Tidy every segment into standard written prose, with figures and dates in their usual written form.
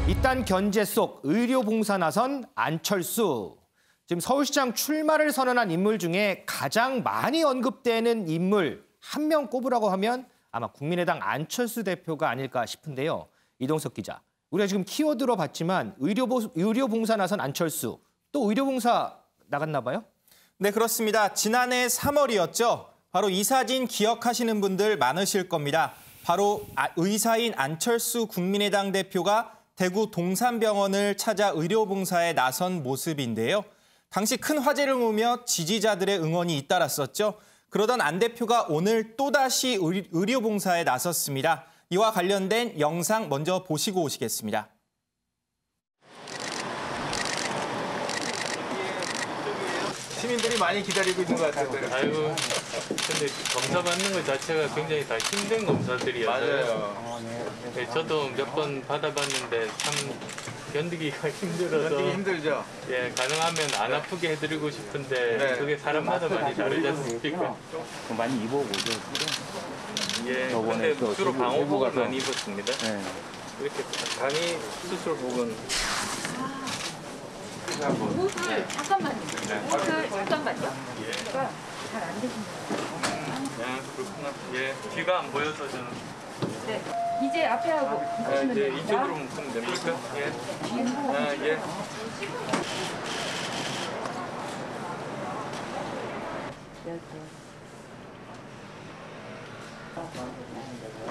이딴 견제 속 의료봉사 나선 안철수. 지금 서울시장 출마를 선언한 인물 중에 가장 많이 언급되는 인물 한 명 꼽으라고 하면 아마 국민의당 안철수 대표가 아닐까 싶은데요. 이동석 기자, 우리가 지금 키워드로 봤지만 의료봉사 나선 안철수, 또 의료봉사 나갔나 봐요? 네, 그렇습니다. 지난해 3월이었죠. 바로 이 사진 기억하시는 분들 많으실 겁니다. 바로 의사인 안철수 국민의당 대표가 대구 동산병원을 찾아 의료봉사에 나선 모습인데요. 당시 큰 화제를 모으며 지지자들의 응원이 잇따랐었죠. 그러던 안 대표가 오늘 또다시 의료봉사에 나섰습니다. 이와 관련된 영상 먼저 보시고 오시겠습니다. 시민들이 많이 기다리고 있는 것 같아요. 아이고, 근데 검사 받는 것 자체가 굉장히 다 힘든 검사들이어서요. 네, 저도 몇 번 받아봤는데 참 견디기가 힘들어서. 견디기 힘들죠? 예, 가능하면 안 아프게 해드리고 싶은데 네. 그게 사람마다 많이 다르지 않습니까? 많이 입어보죠. 예, 근데 주로 방호복을 많이 입었습니다. 네. 이렇게 간이 수술복은 옷을 잠깐만요. 옷을 잠깐만요. 그러니까 잘 안 되신다. 예, 그렇구나. 예, 뒤가 안 보여서 저는. 네, 이제 앞에 하고 이제 됩니다. 이쪽으로 묶으면 됩니까? 예. 예.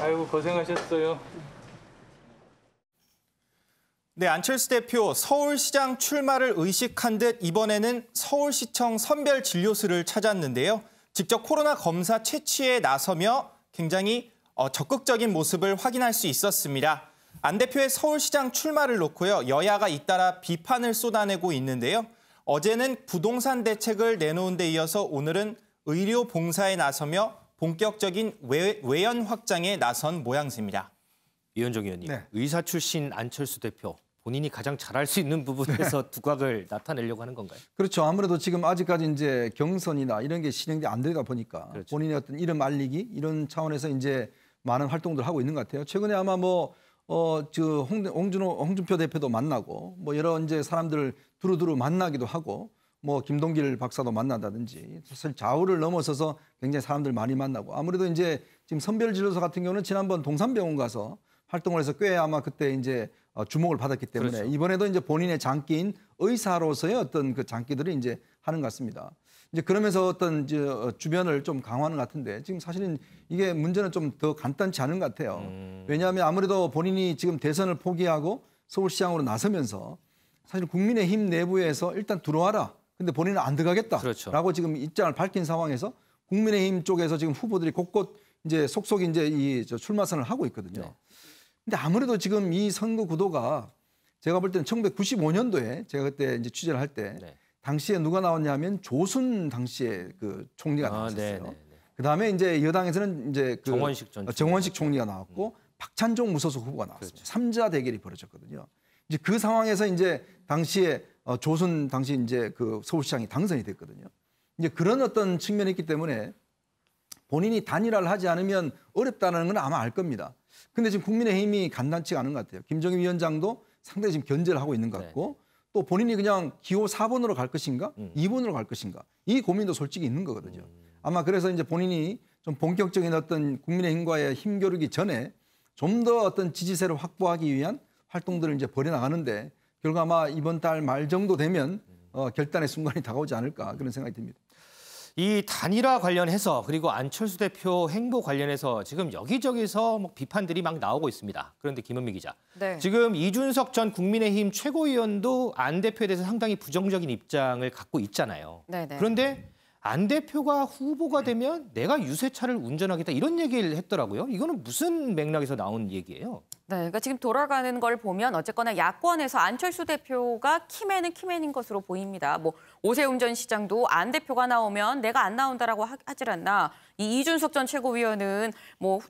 아이고, 고생하셨어요. 네, 안철수 대표 서울시장 출마를 의식한 듯 이번에는 서울시청 선별진료소를 찾았는데요. 직접 코로나 검사 채취에 나서며 굉장히 적극적인 모습을 확인할 수 있었습니다. 안 대표의 서울시장 출마를 놓고요. 여야가 잇따라 비판을 쏟아내고 있는데요. 어제는 부동산 대책을 내놓은 데 이어서 오늘은 의료 봉사에 나서며 본격적인 외연 확장에 나선 모양새입니다. 이현정 의원님, 네. 의사 출신 안철수 대표, 본인이 가장 잘할 수 있는 부분에서 두각을 나타내려고 하는 건가요? 그렇죠. 아무래도 지금 아직까지 이제 경선이나 이런 게 진행돼 안 되다 보니까 그렇죠. 본인의 어떤 이름 알리기 이런 차원에서 이제 많은 활동들을 하고 있는 것 같아요. 최근에 아마 홍준표 대표도 만나고 여러 이제 사람들을 두루두루 만나기도 하고 김동길 박사도 만난다든지 사실 좌우를 넘어서서 굉장히 사람들 많이 만나고 아무래도 이제 지금 선별진료소 같은 경우는 지난번 동산병원 가서 활동을 해서 꽤 아마 그때 이제 주목을 받았기 때문에 그렇죠. 이번에도 이제 본인의 장기인 의사로서의 어떤 그 장기들을 이제 하는 것 같습니다. 이제 그러면서 어떤 이제 주변을 좀 강화하는 것 같은데 지금 사실은 이게 문제는 좀 더 간단치 않은 것 같아요. 왜냐하면 아무래도 본인이 지금 대선을 포기하고 서울시장으로 나서면서 사실 국민의힘 내부에서 일단 들어와라. 근데 본인은 안 들어가겠다라고 그렇죠. 지금 입장을 밝힌 상황에서 국민의힘 쪽에서 지금 후보들이 곳곳 이제 속속 이제 이 출마선을 하고 있거든요. 네. 근데 아무래도 지금 이 선거 구도가 제가 볼 때는 1995년도에 제가 그때 이제 취재를 할 때 네. 당시에 누가 나왔냐면 조순 당시에 그 총리가 나왔었어요. 네. 그다음에 이제 여당에서는 이제 정원식 총리가 나왔고 박찬종 무소속 후보가 나왔습니다. 그렇죠. 3자 대결이 벌어졌거든요. 이제 그 상황에서 이제 당시에 조순 당시 이제 그 서울시장이 당선이 됐거든요. 이제 그런 어떤 측면이 있기 때문에 본인이 단일화를 하지 않으면 어렵다는 건 아마 알 겁니다. 근데 지금 국민의힘이 간단치가 않은 것 같아요. 김정인 위원장도 상당히 지금 견제를 하고 있는 것 같고 또 본인이 그냥 기호 4번으로 갈 것인가 2번으로 갈 것인가 이 고민도 솔직히 있는 거거든요. 아마 그래서 이제 본인이 좀 본격적인 어떤 국민의힘과의 힘겨루기 전에 좀 더 어떤 지지세를 확보하기 위한 활동들을 이제 벌여나가는데 결국 아마 이번 달 말 정도 되면 결단의 순간이 다가오지 않을까 그런 생각이 듭니다. 이 단일화 관련해서 그리고 안철수 대표 행보 관련해서 지금 여기저기서 비판들이 막 나오고 있습니다. 그런데 김은미 기자, 네. 지금 이준석 전 국민의힘 최고위원도 안 대표에 대해서 상당히 부정적인 입장을 갖고 있잖아요. 네네. 그런데 안 대표가 후보가 되면 내가 유세차를 운전하겠다 이런 얘기를 했더라고요. 이거는 무슨 맥락에서 나온 얘기예요? 네, 그러니까 지금 돌아가는 걸 보면 어쨌거나 야권에서 안철수 대표가 키맨인 것으로 보입니다. 오세훈 전 시장도 안 대표가 나오면 내가 안 나온다라고 하질 않나. 이 이준석 전 최고위원은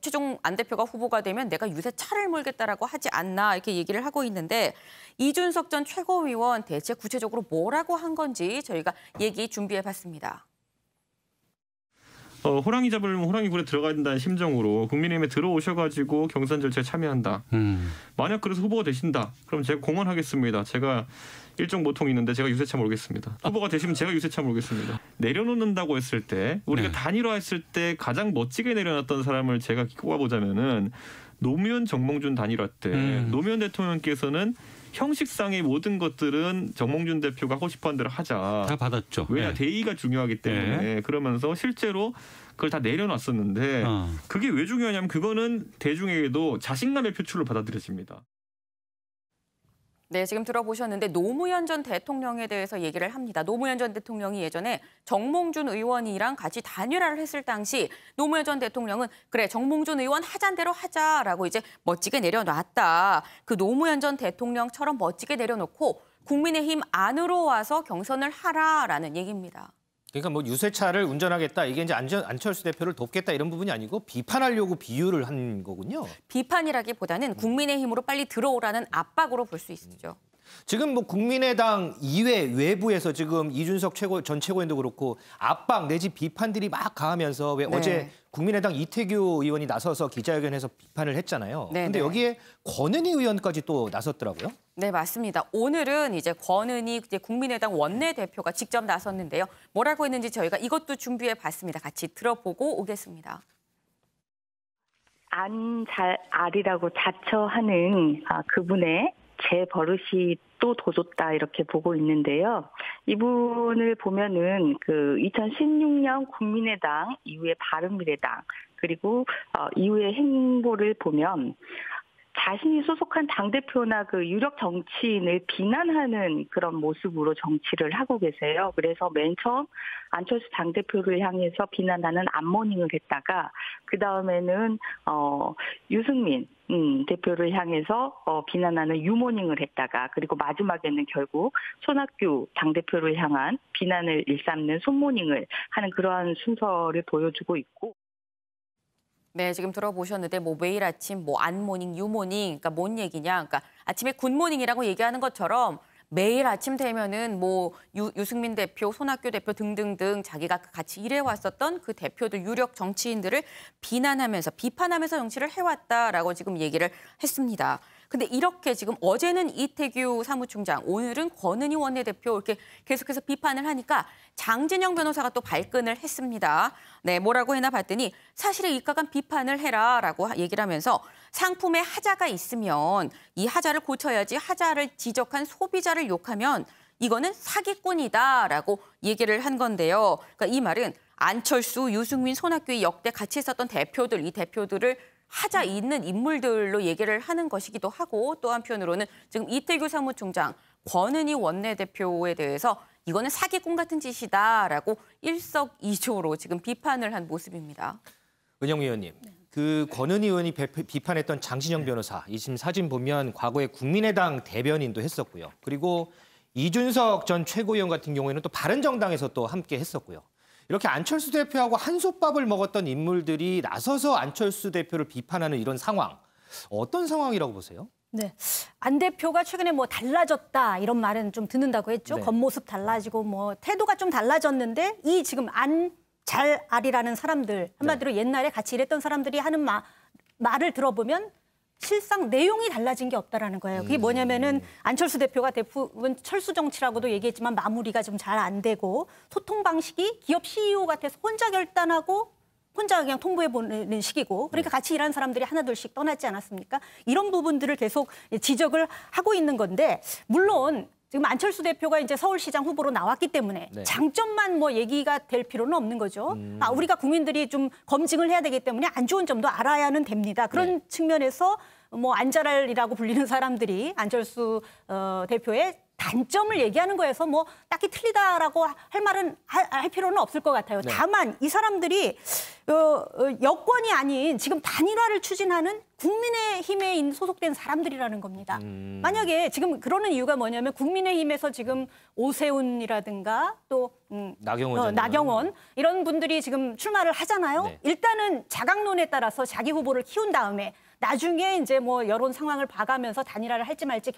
최종 안 대표가 후보가 되면 내가 유세차를 몰겠다라고 하지 않나 이렇게 얘기를 하고 있는데 이준석 전 최고위원 대체 구체적으로 뭐라고 한 건지 저희가 얘기 준비해봤습니다. 호랑이 잡으려면 호랑이 굴에 들어가야 된다는 심정으로 국민의힘에 들어오셔가지고 경선 절차에 참여한다. 만약 그래서 후보가 되신다. 그럼 제가 공언하겠습니다. 제가 일정 모통이 있는데 제가 유세차 몰겠습니다. 후보가 되시면 제가 유세차 몰겠습니다. 내려놓는다고 했을 때 우리가 단일화했을 때 가장 멋지게 내려놨던 사람을 제가 꼽아보자면은 노무현 정몽준 단일화 때 노무현 대통령께서는 형식상의 모든 것들은 정몽준 대표가 하고 싶어한 대로 하자. 다 받았죠. 왜냐 대의가 중요하기 때문에 그러면서 실제로 그걸 다 내려놨었는데 그게 왜 중요하냐면 그거는 대중에게도 자신감의 표출로 받아들여집니다. 네, 지금 들어보셨는데 노무현 전 대통령에 대해서 얘기를 합니다. 노무현 전 대통령이 예전에 정몽준 의원이랑 같이 단일화를 했을 당시 노무현 전 대통령은 그래 정몽준 의원 하잔 대로 하자라고 이제 멋지게 내려놨다. 그 노무현 전 대통령처럼 멋지게 내려놓고 국민의힘 안으로 와서 경선을 하라라는 얘기입니다. 그러니까 뭐 유세차를 운전하겠다 이게 이제 안철수 대표를 돕겠다 이런 부분이 아니고 비판하려고 비유를 한 거군요. 비판이라기보다는 국민의힘으로 빨리 들어오라는 압박으로 볼 수 있죠. 지금 뭐 국민의당 이외 외부에서 지금 이준석 전 최고위원도 그렇고 압박 내지 비판들이 막 가하면서 왜 어제 국민의당 이태규 의원이 나서서 기자회견에서 비판을 했잖아요. 그런데 여기에 권은희 의원까지 또 나섰더라고요. 네, 맞습니다. 오늘은 이제 권은희 국민의당 원내대표가 직접 나섰는데요. 뭐라고 했는지 저희가 이것도 준비해 봤습니다. 같이 들어보고 오겠습니다. 안잘알이라고 자처하는 그분의 제 버릇이 또 도졌다 이렇게 보고 있는데요. 이분을 보면은 그 2016년 국민의당 이후에 바른미래당 그리고 이후의 행보를 보면 자신이 소속한 당대표나 그 유력 정치인을 비난하는 그런 모습으로 정치를 하고 계세요. 그래서 맨 처음 안철수 당대표를 향해서 비난하는 안모닝을 했다가 그다음에는 유승민 대표를 향해서 비난하는 유모닝을 했다가 그리고 마지막에는 결국 손학규 당대표를 향한 비난을 일삼는 손모닝을 하는 그러한 순서를 보여주고 있고 네, 지금 들어보셨는데 뭐 매일 아침 뭐 안모닝, 유모닝, 그러니까 뭔 얘기냐? 그러니까 아침에 굿모닝이라고 얘기하는 것처럼 매일 아침 되면은 뭐 유승민 대표, 손학규 대표 등등등 자기가 같이 일해왔었던 그 대표들 유력 정치인들을 비난하면서 비판하면서 정치를 해왔다라고 지금 얘기를 했습니다. 근데 이렇게 지금 어제는 이태규 사무총장, 오늘은 권은희 원내대표 이렇게 계속해서 비판을 하니까 장진영 변호사가 또 발끈을 했습니다. 네, 뭐라고 했나 봤더니 사실에 입각한 비판을 해라라고 얘기를 하면서 상품에 하자가 있으면 이 하자를 고쳐야지 하자를 지적한 소비자를 욕하면 이거는 사기꾼이다라고 얘기를 한 건데요. 그러니까 이 말은 안철수, 유승민, 손학규의 역대 같이 있었던 대표들, 이 대표들을 하자 있는 인물들로 얘기를 하는 것이기도 하고 또 한편으로는 지금 이태규 사무총장, 권은희 원내대표에 대해서 이거는 사기꾼 같은 짓이다라고 일석이조로 지금 비판을 한 모습입니다. 은영 의원님, 그 권은희 의원이 비판했던 장진영 변호사, 이 지금 사진 보면 과거에 국민의당 대변인도 했었고요. 그리고 이준석 전 최고위원 같은 경우에는 또 바른정당에서 또 함께 했었고요. 이렇게 안철수 대표하고 한솥밥을 먹었던 인물들이 나서서 안철수 대표를 비판하는 이런 상황, 어떤 상황이라고 보세요? 네, 안 대표가 최근에 뭐 달라졌다 이런 말은 좀 듣는다고 했죠. 겉모습 달라지고 뭐 태도가 좀 달라졌는데 이 지금 안잘알이라는 사람들 한마디로 옛날에 같이 일했던 사람들이 하는 말을 들어보면 실상 내용이 달라진 게 없다라는 거예요. 그게 뭐냐면은 안철수 대표가 대부분 철수 정치라고도 얘기했지만 마무리가 좀 잘 안 되고 소통 방식이 기업 CEO 같아서 혼자 결단하고 혼자 그냥 통보해 보내는 식이고 그러니까 같이 일하는 사람들이 하나둘씩 떠났지 않았습니까? 이런 부분들을 계속 지적을 하고 있는 건데 물론 지금 안철수 대표가 이제 서울시장 후보로 나왔기 때문에 장점만 뭐 얘기가 될 필요는 없는 거죠. 우리가 국민들이 좀 검증을 해야 되기 때문에 안 좋은 점도 알아야는 됩니다. 그런 측면에서 뭐 안잘알이라고 불리는 사람들이 안철수 대표의 단점을 얘기하는 거에서 뭐 딱히 틀리다라고 할 말은 할 필요는 없을 것 같아요. 다만 이 사람들이 여권이 아닌 지금 단일화를 추진하는 국민의힘에 소속된 사람들이라는 겁니다. 만약에 지금 그러는 이유가 뭐냐면 국민의힘에서 지금 오세훈이라든가 또 나경원 이런 분들이 지금 출마를 하잖아요. 일단은 자강론에 따라서 자기 후보를 키운 다음에 나중에 이제 뭐 여론 상황을 봐가면서 단일화를 할지 말지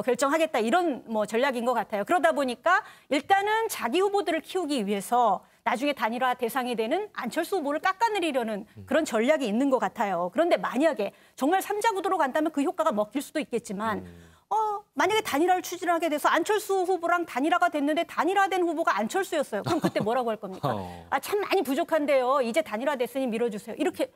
결정하겠다 이런 뭐 전략인 것 같아요. 그러다 보니까 일단은 자기 후보들을 키우기 위해서 나중에 단일화 대상이 되는 안철수 후보를 깎아내리려는 그런 전략이 있는 것 같아요. 그런데 만약에 정말 3자 구도로 간다면 그 효과가 먹힐 수도 있겠지만 만약에 단일화를 추진하게 돼서 안철수 후보랑 단일화가 됐는데 단일화된 후보가 안철수였어요. 그럼 그때 뭐라고 할 겁니까? 참 많이 부족한데요. 이제 단일화 됐으니 밀어주세요. 이렇게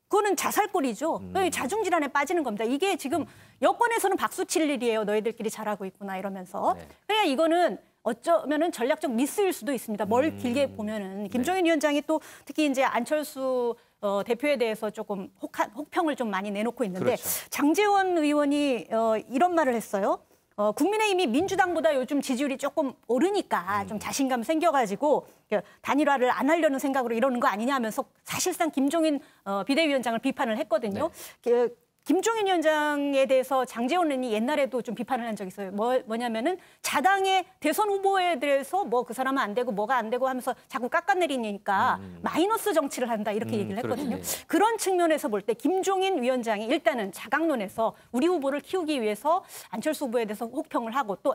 그거는 자살골이죠. 자중질환에 빠지는 겁니다. 이게 지금 여권에서는 박수 칠 일이에요. 너희들끼리 잘하고 있구나 이러면서. 그러니까 이거는 어쩌면은 전략적 미스일 수도 있습니다. 뭘 길게 보면은 김종인 위원장이 또 특히 이제 안철수 대표에 대해서 조금 혹평을 좀 많이 내놓고 있는데 그렇죠. 장제원 의원이 이런 말을 했어요. 국민의힘이 민주당보다 요즘 지지율이 조금 오르니까 좀 자신감 생겨가지고 단일화를 안 하려는 생각으로 이러는 거 아니냐 하면서 사실상 김종인 비대위원장을 비판을 했거든요. 김종인 위원장에 대해서 장제원 의원이 옛날에도 좀 비판을 한 적이 있어요. 뭐냐면은 자당의 대선 후보에 대해서 뭐 그 사람은 안 되고 뭐가 안 되고 하면서 자꾸 깎아내리니까 마이너스 정치를 한다 이렇게 얘기를 했거든요. 그렇지. 그런 측면에서 볼 때 김종인 위원장이 일단은 자강론에서 우리 후보를 키우기 위해서 안철수 후보에 대해서 혹평을 하고 또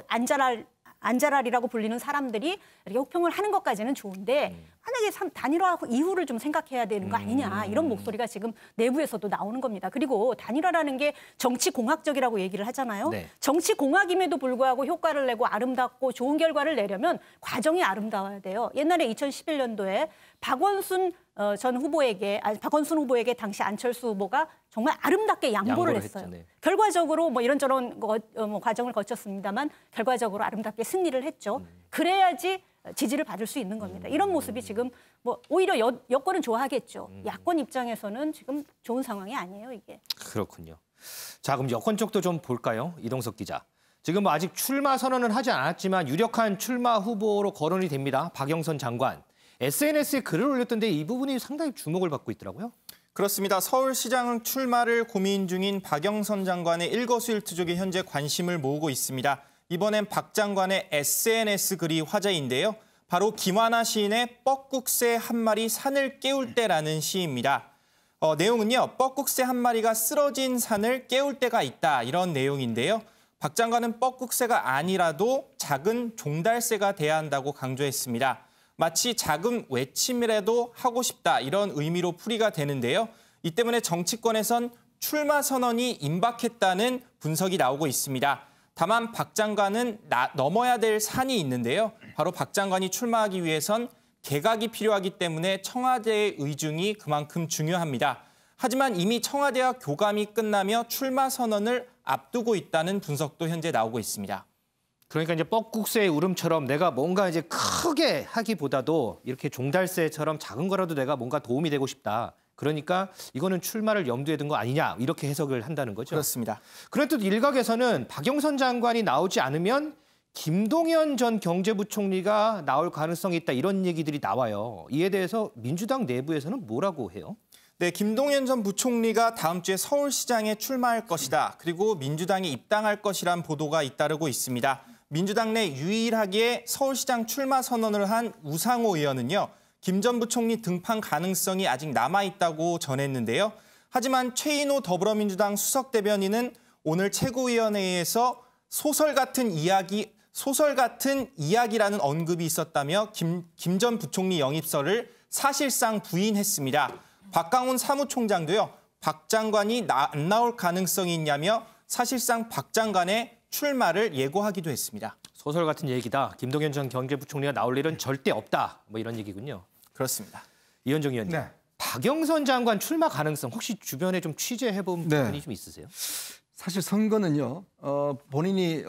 안자랄이라고 불리는 사람들이 이렇게 혹평을 하는 것까지는 좋은데 만약에 단일화 이후를 좀 생각해야 되는 거 아니냐 이런 목소리가 지금 내부에서도 나오는 겁니다. 그리고 단일화라는 게 정치공학적이라고 얘기를 하잖아요. 네. 정치공학임에도 불구하고 효과를 내고 아름답고 좋은 결과를 내려면 과정이 아름다워야 돼요. 옛날에 2011년도에 박원순 후보에게 당시 안철수 후보가 정말 아름답게 양보를 했어요. 했죠, 네. 결과적으로 뭐 이런저런 과정을 거쳤습니다만 결과적으로 아름답게 승리를 했죠. 그래야지 지지를 받을 수 있는 겁니다. 이런 모습이 지금 뭐 오히려 여권은 좋아하겠죠. 야권 입장에서는 지금 좋은 상황이 아니에요, 이게. 그렇군요. 자, 그럼 여권 쪽도 좀 볼까요? 이동석 기자. 지금 뭐 아직 출마 선언은 하지 않았지만 유력한 출마 후보로 거론이 됩니다. 박영선 장관. SNS에 글을 올렸던데 이 부분이 상당히 주목을 받고 있더라고요. 그렇습니다. 서울시장 출마를 고민 중인 박영선 장관의 일거수일투족이 현재 관심을 모으고 있습니다. 이번엔 박 장관의 SNS 글이 화제인데요. 바로 김하나 시인의 뻐꾹새 한 마리 산을 깨울 때라는 시입니다. 내용은요. 뻐꾹새 한 마리가 쓰러진 산을 깨울 때가 있다 이런 내용인데요. 박 장관은 뻐꾹새가 아니라도 작은 종달새가 돼야 한다고 강조했습니다. 마치 작은 외침이라도 하고 싶다 이런 의미로 풀이가 되는데요. 이 때문에 정치권에선 출마 선언이 임박했다는 분석이 나오고 있습니다. 다만 박 장관은 넘어야 될 산이 있는데요. 바로 박 장관이 출마하기 위해선 개각이 필요하기 때문에 청와대의 의중이 그만큼 중요합니다. 하지만 이미 청와대와 교감이 끝나며 출마 선언을 앞두고 있다는 분석도 현재 나오고 있습니다. 그러니까 이제 뻐꾹새의 울음처럼 내가 뭔가 이제 크게 하기보다도 이렇게 종달새처럼 작은 거라도 내가 뭔가 도움이 되고 싶다. 그러니까 이거는 출마를 염두에 둔 거 아니냐 이렇게 해석을 한다는 거죠. 그렇습니다. 그런데 또 일각에서는 박영선 장관이 나오지 않으면 김동연 전 경제부총리가 나올 가능성이 있다 이런 얘기들이 나와요. 이에 대해서 민주당 내부에서는 뭐라고 해요? 네, 김동연 전 부총리가 다음 주에 서울시장에 출마할 것이다. 그리고 민주당에 입당할 것이란 보도가 잇따르고 있습니다. 민주당 내 유일하게 서울시장 출마 선언을 한 우상호 의원은요. 김 전 부총리 등판 가능성이 아직 남아있다고 전했는데요. 하지만 최인호 더불어민주당 수석대변인은 오늘 최고위원회에서 소설 같은 이야기라는 언급이 있었다며 김 전 부총리 영입설을 사실상 부인했습니다. 박강훈 사무총장도요. 박 장관이 안 나올 가능성이 있냐며 사실상 박 장관의 출마를 예고하기도 했습니다. 소설 같은 얘기다. 김동연 전 경제부총리가 나올 일은 절대 없다. 뭐 이런 얘기군요. 그렇습니다. 이현정 의원님. 네. 박영선 장관 출마 가능성 혹시 주변에 좀 취재해본 부분이 좀 있으세요? 사실 선거는요. 본인이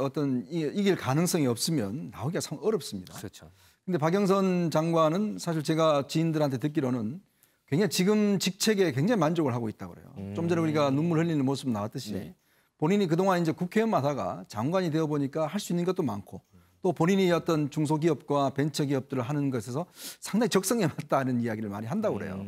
이길 가능성이 없으면 나오기가 참 어렵습니다. 그렇죠. 근데 박영선 장관은 사실 제가 지인들한테 듣기로는 굉장히 지금 직책에 굉장히 만족을 하고 있다고 그래요. 좀 전에 우리가 눈물 흘리는 모습 나왔듯이 네. 본인이 그동안 이제 국회의원만 하다가 장관이 되어 보니까 할 수 있는 것도 많고 또 본인이 어떤 중소기업과 벤처기업들을 하는 것에서 상당히 적성에 맞다는 이야기를 많이 한다고 그래요.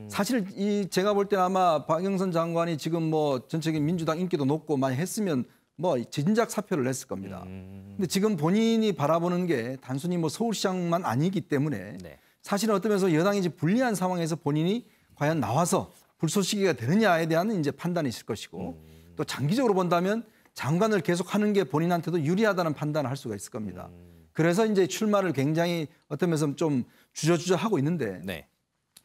사실 제가 볼 때는 아마 박영선 장관이 지금 뭐 전체적인 민주당 인기도 높고 많이 했으면 뭐 진작 사표를 냈을 겁니다. 근데 지금 본인이 바라보는 게 단순히 뭐 서울시장만 아니기 때문에 네. 사실은 어떤 면에서 여당이 이제 불리한 상황에서 본인이 과연 나와서 불쏘시개가 되느냐에 대한 이제 판단이 있을 것이고 또 장기적으로 본다면 장관을 계속하는 게 본인한테도 유리하다는 판단을 할 수가 있을 겁니다. 그래서 이제 출마를 굉장히 어떤 면에서 좀 주저주저 하고 있는데 네.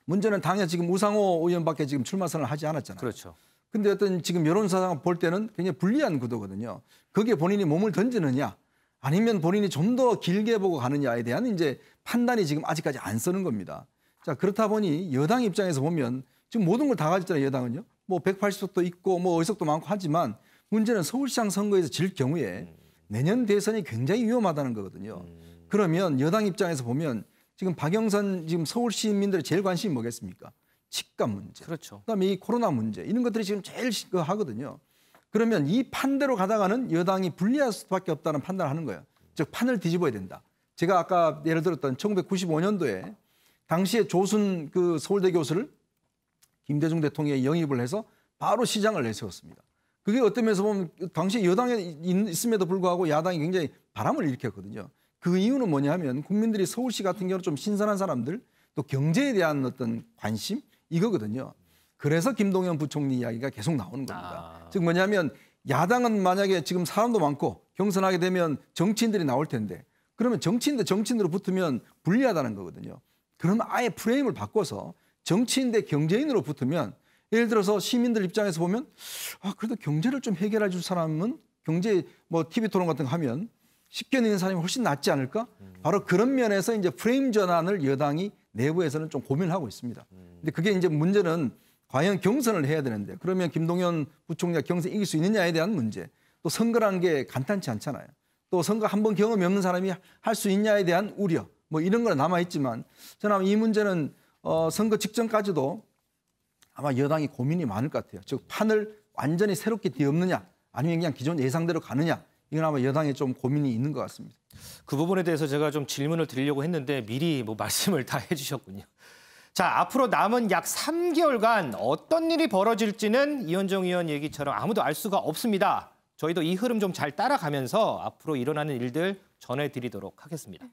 문제는 당연 지금 우상호 의원밖에 지금 출마 선언을 하지 않았잖아요. 그렇죠. 근데 어떤 지금 여론조사 볼 때는 굉장히 불리한 구도거든요. 거기에 본인이 몸을 던지느냐 아니면 본인이 좀 더 길게 보고 가느냐에 대한 이제 판단이 지금 아직까지 안 서는 겁니다. 자, 그렇다 보니 여당 입장에서 보면 지금 모든 걸 다 가졌잖아요, 여당은요. 뭐 180석도 있고 뭐 의석도 많고 하지만 문제는 서울시장 선거에서 질 경우에 내년 대선이 굉장히 위험하다는 거거든요. 그러면 여당 입장에서 보면 지금 박영선 지금 서울 시민들의 제일 관심이 뭐겠습니까? 집값 문제. 그렇죠. 그다음에 이 코로나 문제. 이런 것들이 지금 제일 하거든요. 그러면 이 판대로 가다가는 여당이 불리할 수밖에 없다는 판단을 하는 거예요. 즉 판을 뒤집어야 된다. 제가 아까 예를 들었던 1995년도에 당시에 조순 그 서울대 교수를 김대중 대통령이 영입을 해서 바로 시장을 내세웠습니다. 그게 어떤 면에서 보면 당시 여당에 있음에도 불구하고 야당이 굉장히 바람을 일으켰거든요. 그 이유는 뭐냐 하면 국민들이 서울시 같은 경우는 좀 신선한 사람들 또 경제에 대한 어떤 관심 이거거든요. 그래서 김동연 부총리 이야기가 계속 나오는 겁니다. 즉 뭐냐면 야당은 만약에 지금 사람도 많고 경선하게 되면 정치인들이 나올 텐데 그러면 정치인 대 정치인으로 붙으면 불리하다는 거거든요. 그러면 아예 프레임을 바꿔서 정치인 대 경제인으로 붙으면 예를 들어서 시민들 입장에서 보면 그래도 경제를 좀 해결해 줄 사람은 경제 뭐 TV 토론 같은 거 하면 쉽게 내는 사람이 훨씬 낫지 않을까? 바로 그런 면에서 이제 프레임 전환을 여당이 내부에서는 좀 고민을 하고 있습니다. 근데 그게 이제 문제는 과연 경선을 해야 되는데 그러면 김동연 부총리가 경선 이길 수 있느냐에 대한 문제. 또 선거라는 게 간단치 않잖아요. 또 선거 한 번 경험이 없는 사람이 할 수 있냐에 대한 우려. 뭐 이런 건 남아있지만 저는 아마 이 문제는 선거 직전까지도 아마 여당이 고민이 많을 것 같아요. 즉 판을 완전히 새롭게 뒤엎느냐 아니면 그냥 기존 예상대로 가느냐. 이건 아마 여당에 좀 고민이 있는 것 같습니다. 그 부분에 대해서 제가 좀 질문을 드리려고 했는데 미리 뭐 말씀을 다 해주셨군요. 자, 앞으로 남은 약 3개월간 어떤 일이 벌어질지는 이현정 의원 얘기처럼 아무도 알 수가 없습니다. 저희도 이 흐름 좀 잘 따라가면서 앞으로 일어나는 일들 전해드리도록 하겠습니다.